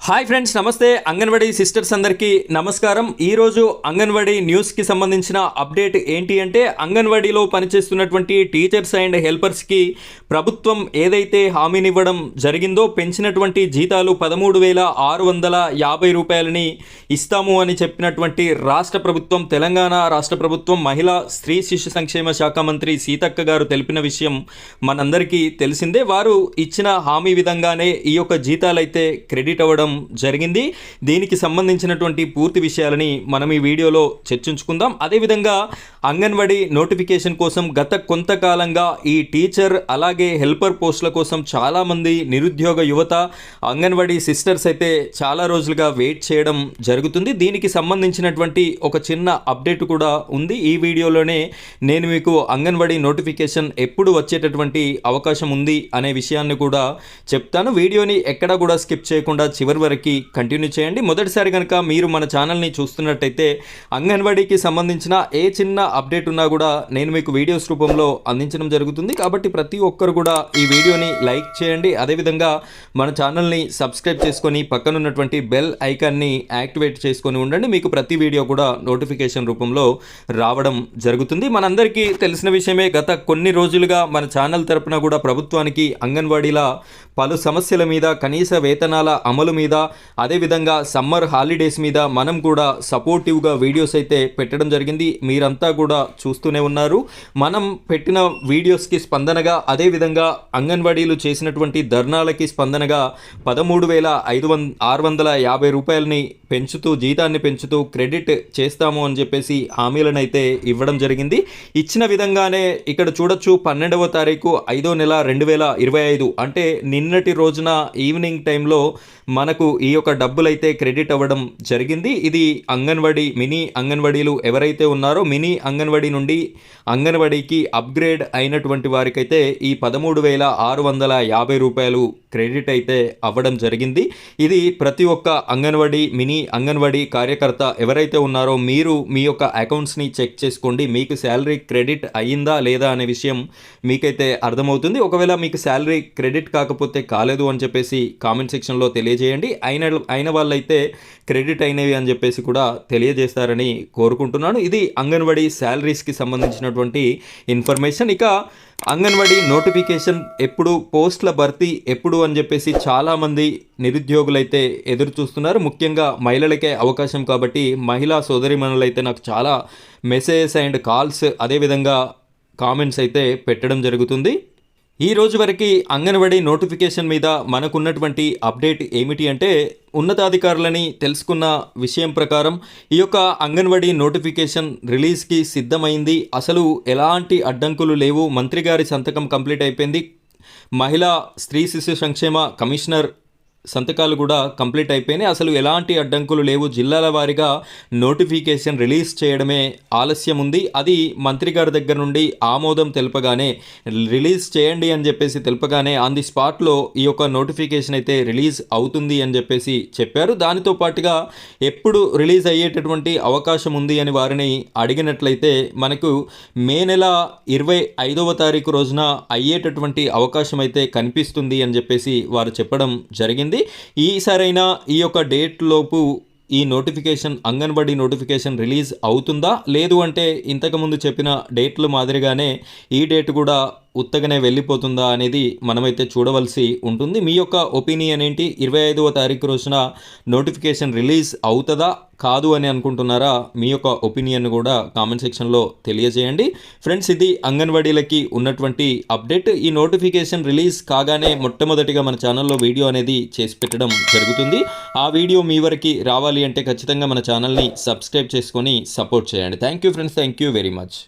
Hi friends, నమస్తే. Anganwadi sisters అందరికీ నమస్కారం. ఈరోజు అంగన్వాడీ న్యూస్కి సంబంధించిన అప్డేట్ ఏంటి అంటే, అంగన్వాడీలో పనిచేస్తున్నటువంటి టీచర్స్ అండ్ హెల్పర్స్కి ప్రభుత్వం ఏదైతే హామీనివ్వడం జరిగిందో పెంచినటువంటి జీతాలు 13,650 రూపాయలని ఇస్తాము అని చెప్పినటువంటి రాష్ట్ర ప్రభుత్వం, తెలంగాణ రాష్ట్ర ప్రభుత్వం మహిళా స్త్రీ శిశు సంక్షేమ శాఖ మంత్రి సీతక్క గారు తెలిపిన విషయం మనందరికీ తెలిసిందే. వారు ఇచ్చిన హామీ విధంగానే ఈ యొక్క జీతాలైతే క్రెడిట్ అవ్వడం జరిగింది. దీనికి సంబంధించినటువంటి పూర్తి విషయాలని మనం ఈ వీడియోలో చర్చించుకుందాం. అదేవిధంగా అంగన్వాడీ నోటిఫికేషన్ కోసం గత కొంతకాలంగా ఈ టీచర్ అలాగే హెల్పర్ పోస్టుల కోసం చాలామంది నిరుద్యోగ యువత అంగన్వాడీ సిస్టర్స్ అయితే చాలా రోజులుగా వెయిట్ చేయడం జరుగుతుంది. దీనికి సంబంధించినటువంటి ఒక చిన్న అప్డేట్ కూడా ఉంది. ఈ వీడియోలోనే నేను మీకు అంగన్వాడీ నోటిఫికేషన్ ఎప్పుడు వచ్చేటటువంటి అవకాశం ఉంది అనే విషయాన్ని కూడా చెప్తాను. వీడియోని ఎక్కడా కూడా స్కిప్ చేయకుండా చివరి వరకు కంటిన్యూ చేయండి. మొదటిసారి కనుక మీరు మన ఛానల్ని చూస్తున్నట్టయితే అంగన్వాడీకి సంబంధించిన ఏ చిన్న అప్డేట్ ఉన్నా కూడా నేను మీకు వీడియోస్ రూపంలో అందించడం జరుగుతుంది. కాబట్టి ప్రతి ఒక్కరు కూడా ఈ వీడియోని లైక్ చేయండి. అదేవిధంగా మన ఛానల్ని సబ్స్క్రైబ్ చేసుకొని పక్కనున్నటువంటి బెల్ ఐకాన్ని యాక్టివేట్ చేసుకొని ఉండండి. మీకు ప్రతి వీడియో కూడా నోటిఫికేషన్ రూపంలో రావడం జరుగుతుంది. మనందరికీ తెలిసిన విషయమే, గత కొన్ని రోజులుగా మన ఛానల్ తరపున కూడా ప్రభుత్వానికి అంగన్వాడీల పలు సమస్యల మీద, కనీస వేతనాల అమలు మీద, అదేవిధంగా సమ్మర్ హాలిడేస్ మీద మనం కూడా సపోర్టివ్గా వీడియోస్ అయితే పెట్టడం జరిగింది. మీరంతా కూడా చూస్తూనే ఉన్నారు. మనం పెట్టిన వీడియోస్కి స్పందనగా, అదేవిధంగా అంగన్వాడీలు చేసినటువంటి ధర్నాలకి స్పందనగా 13,650 రూపాయలని పెంచుతూ, జీతాన్ని పెంచుతూ క్రెడిట్ చేస్తాము అని చెప్పేసి హామీలను అయితే ఇవ్వడం జరిగింది. ఇచ్చిన విధంగానే ఇక్కడ చూడొచ్చు, 12వ తారీఖు 5వ నెల 2025 అంటే నిన్నటి రోజున ఈవినింగ్ టైంలో మనకు ఈ యొక్క డబ్బులైతే క్రెడిట్ అవ్వడం జరిగింది. ఇది అంగన్వాడీ, మినీ అంగన్వాడీలు ఎవరైతే ఉన్నారో మినీ అంగన్వాడీ నుండి అంగన్వాడీకి అప్గ్రేడ్ అయినటువంటి వారికైతే ఈ 13,650 రూపాయలు క్రెడిట్ అయితే అవ్వడం జరిగింది. ఇది ప్రతి ఒక్క అంగన్వాడీ, మినీ అంగన్వాడీ కార్యకర్త ఎవరైతే ఉన్నారో మీరు మీ యొక్క అకౌంట్స్ని చెక్ చేసుకోండి. మీకు శాలరీ క్రెడిట్ అయ్యిందా లేదా అనే విషయం మీకైతే అర్థమవుతుంది. ఒకవేళ మీకు శాలరీ క్రెడిట్ కాకపోతే కాలేదు అని చెప్పేసి కామెంట్ సెక్షన్లో తెలియజేయండి. అయిన వాళ్ళైతే క్రెడిట్ అయినవి అని చెప్పేసి కూడా తెలియజేస్తారని కోరుకుంటున్నాను. ఇది అంగన్వాడీ శాలరీస్కి సంబంధించినటువంటి ఇన్ఫర్మేషన్. ఇక అంగన్వాడీ నోటిఫికేషన్ ఎప్పుడు, పోస్టుల భర్తీ ఎప్పుడు అని చెప్పేసి చాలామంది నిరుద్యోగులైతే ఎదురు చూస్తున్నారు. ముఖ్యంగా మహిళలకే అవకాశం కాబట్టి మహిళా సోదరిమణులైతే నాకు చాలా మెసేజెస్ అండ్ కాల్స్, అదేవిధంగా కామెంట్స్ అయితే పెట్టడం జరుగుతుంది. ఈ రోజు వరకు అంగన్వాడీ నోటిఫికేషన్ మీద మనకున్నటువంటి అప్డేట్ ఏమిటి అంటే, ఉన్నతాధికారులని తెలుసుకున్న విషయం ప్రకారం ఈ యొక్క అంగన్వాడీ నోటిఫికేషన్ రిలీజ్కి సిద్ధమైంది. అసలు ఎలాంటి అడ్డంకులు లేవు. మంత్రి గారి సంతకం కంప్లీట్ అయిపోయింది. మహిళా స్త్రీ శిశు సంక్షేమ కమిషనర్ సంతకాలు కూడా కంప్లీట్ అయిపోయినాయి. అసలు ఎలాంటి అడ్డంకులు లేవు. జిల్లాల వారీగా నోటిఫికేషన్ రిలీజ్ చేయడమే ఆలస్యం ఉంది. అది మంత్రి గారి దగ్గర నుండి ఆమోదం తెలుపగానే, రిలీజ్ చేయండి అని చెప్పేసి తెలుపగానే ఆన్ ది స్పాట్లో ఈ యొక్క నోటిఫికేషన్ అయితే రిలీజ్ అవుతుంది అని చెప్పేసి చెప్పారు. దానితో పాటుగా ఎప్పుడు రిలీజ్ అయ్యేటటువంటి అవకాశం ఉంది అని వారిని అడిగినట్లయితే మనకు మే నెల 25వ తారీఖు రోజున అయ్యేటటువంటి అవకాశం అయితే కనిపిస్తుంది అని చెప్పేసి వారు చెప్పడం జరిగింది. ఈసారైనా ఈ యొక్క డేట్ లోపు ఈ నోటిఫికేషన్, అంగన్వాడీ నోటిఫికేషన్ రిలీజ్ అవుతుందా, లేదు అంటే ఇంతకుముందు చెప్పిన డేట్లు మాదిరిగానే ఈ డేట్ కూడా ఉత్తగానే వెళ్ళిపోతుందా అనేది మనమైతే చూడవలసి ఉంటుంది. మీ యొక్క ఒపీనియన్ ఏంటి? 25వ తారీఖు రోజున నోటిఫికేషన్ రిలీజ్ అవుతుందా కాదు అని అనుకుంటున్నారా? మీ యొక్క ఒపీనియన్ కూడా కామెంట్ సెక్షన్లో తెలియజేయండి. ఫ్రెండ్స్, ఇది అంగన్వాడీలకి ఉన్నటువంటి అప్డేట్. ఈ నోటిఫికేషన్ రిలీజ్ కాగానే మొట్టమొదటిగా మన ఛానల్లో వీడియో అనేది చేసి పెట్టడం జరుగుతుంది. ఆ వీడియో మీ వరకు రావాలి అంటే ఖచ్చితంగా మన ఛానల్ని సబ్స్క్రైబ్ చేసుకొని సపోర్ట్ చేయండి. Thank you friends, thank you very much.